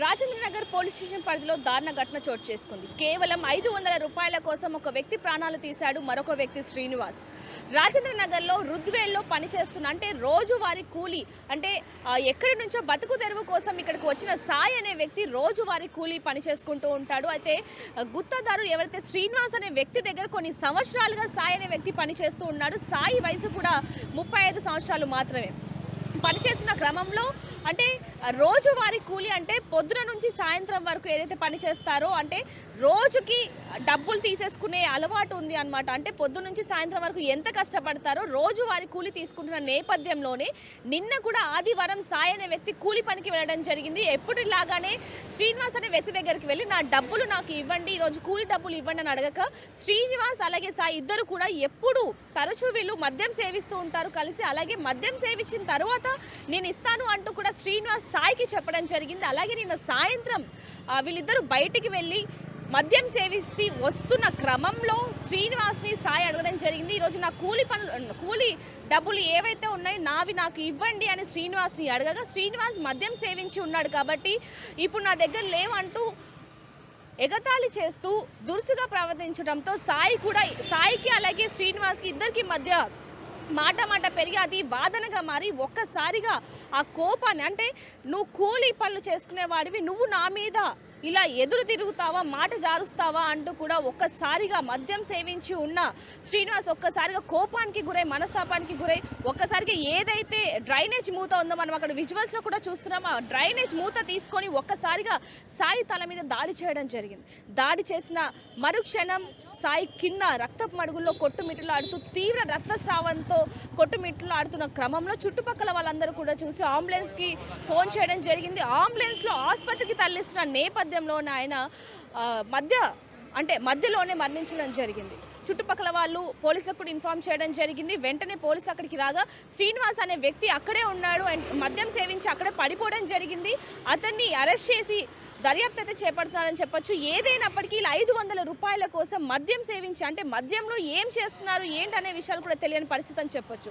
Rajendranagar police station పరిధిలో దారుణ ఘటన చోటు చేసుకుంది. కేవలం 500 రూపాయల కోసం ఒక వ్యక్తి ప్రాణాలు తీశాడు. మరొక వ్యక్తి శ్రీనివాస్ రాజేంద్రనగర్లో రుద్వేల్లో పనిచేస్తున్న అంటే రోజువారీ కూలీ అంటే ఎక్కడి నుంచో బతుకు తెరువు కోసం ఇక్కడికి వచ్చిన సాయి అనే వ్యక్తి రోజువారీ కూలీ పని చేసుకుంటూ ఉంటాడు. అయితే గుత్తదారు ఎవరైతే శ్రీనివాస్ అనే వ్యక్తి దగ్గర కొన్ని సంవత్సరాలుగా సాయి అనే వ్యక్తి పనిచేస్తూ ఉన్నాడు. సాయి వయసు కూడా 35 సంవత్సరాలు మాత్రమే. పనిచేస్తున్న క్రమంలో అంటే రోజువారీ కూలీ అంటే పొద్దున నుంచి సాయంత్రం వరకు ఏదైతే పని చేస్తారో అంటే రోజుకి డబ్బులు తీసేసుకునే అలవాటు ఉంది అనమాట. అంటే పొద్దున నుంచి సాయంత్రం వరకు ఎంత కష్టపడతారో రోజువారీ కూలీ తీసుకుంటున్న నేపథ్యంలోనే నిన్న కూడా ఆదివారం సాయి అనే వ్యక్తి కూలీ పనికి వెళ్ళడం జరిగింది. ఎప్పుడులాగానే శ్రీనివాస్ అనే వ్యక్తి దగ్గరికి వెళ్ళి నా డబ్బులు నాకు ఇవ్వండి, ఈరోజు కూలీ డబ్బులు ఇవ్వండి అని అడగక శ్రీనివాస్ అలాగే సాయి ఇద్దరు కూడా ఎప్పుడు తరచూ వీళ్ళు మద్యం సేవిస్తూ ఉంటారు కలిసి. అలాగే మద్యం సేవించిన తర్వాత నేను ఇస్తాను అంటూ కూడా శ్రీనివాస్ సాయికి చెప్పడం జరిగింది. అలాగే నిన్న సాయంత్రం వీళ్ళిద్దరూ బయటికి వెళ్ళి మద్యం సేవిస్తూ వస్తున్న క్రమంలో శ్రీనివాస్ని సాయి అడగడం జరిగింది. ఈరోజు నా కూలీ డబ్బులు ఏవైతే ఉన్నాయో నావి నాకు ఇవ్వండి అని శ్రీనివాస్ని అడగగా శ్రీనివాస్ మద్యం సేవించి ఉన్నాడు కాబట్టి ఇప్పుడు నా దగ్గర లేవంటూ ఎగతాళి చేస్తూ దురుసుగా ప్రవర్తించడంతో సాయికి అలాగే శ్రీనివాస్కి ఇద్దరికి మధ్య మాట పెరిగి అది వాదనగా మారి ఒక్కసారిగా ఆ కోపాన్ని అంటే నువ్వు కూలీ పనులు చేసుకునేవాడివి, నువ్వు నా మీద ఇలా ఎదురు తిరుగుతావా, మాట జారుస్తావా అంటూ కూడా ఒక్కసారిగా మద్యం సేవించి ఉన్న శ్రీనివాస్ ఒక్కసారిగా కోపానికి గురై మనస్తాపానికి గురై ఒక్కసారిగా ఏదైతే డ్రైనేజ్ మూత ఉందో మనం అక్కడ విజువల్స్లో కూడా చూస్తున్నాం. ఆ డ్రైనేజ్ మూత తీసుకొని ఒక్కసారిగా సాయి తల మీద దాడి చేయడం జరిగింది. దాడి చేసిన మరుక్షణం సాయి కింద రక్తపు మడుగుల్లో కొట్టుమిట్టులాడుతూ తీవ్ర రక్తస్రావంతో కొట్టుమిట్టులాడుతున్న క్రమంలో చుట్టుపక్కల వాళ్ళందరూ కూడా చూసి అంబులెన్స్కి ఫోన్ చేయడం జరిగింది. అంబులెన్స్లో ఆసుపత్రికి తరలిస్తున్న నేపథ్యంలోనే ఆయన మధ్యలోనే మరణించడం జరిగింది. చుట్టుపక్కల వాళ్ళు పోలీసులకు కూడా ఇన్ఫార్మ్ చేయడం జరిగింది. వెంటనే పోలీసులు అక్కడికి రాగా శ్రీనివాస్ అనే వ్యక్తి అక్కడే ఉన్నాడు, మద్యం సేవించి అక్కడే పడిపోవడం జరిగింది. అతన్ని అరెస్ట్ చేసి దర్యాప్తు అయితే చేపడుతున్నారని చెప్పొచ్చు. ఏదైనప్పటికీ ఇలా 500 రూపాయల కోసం మద్యం సేవించి అంటే మద్యంలో ఏం చేస్తున్నారు ఏంటనే విషయాలు కూడా తెలియని పరిస్థితి అని చెప్పొచ్చు.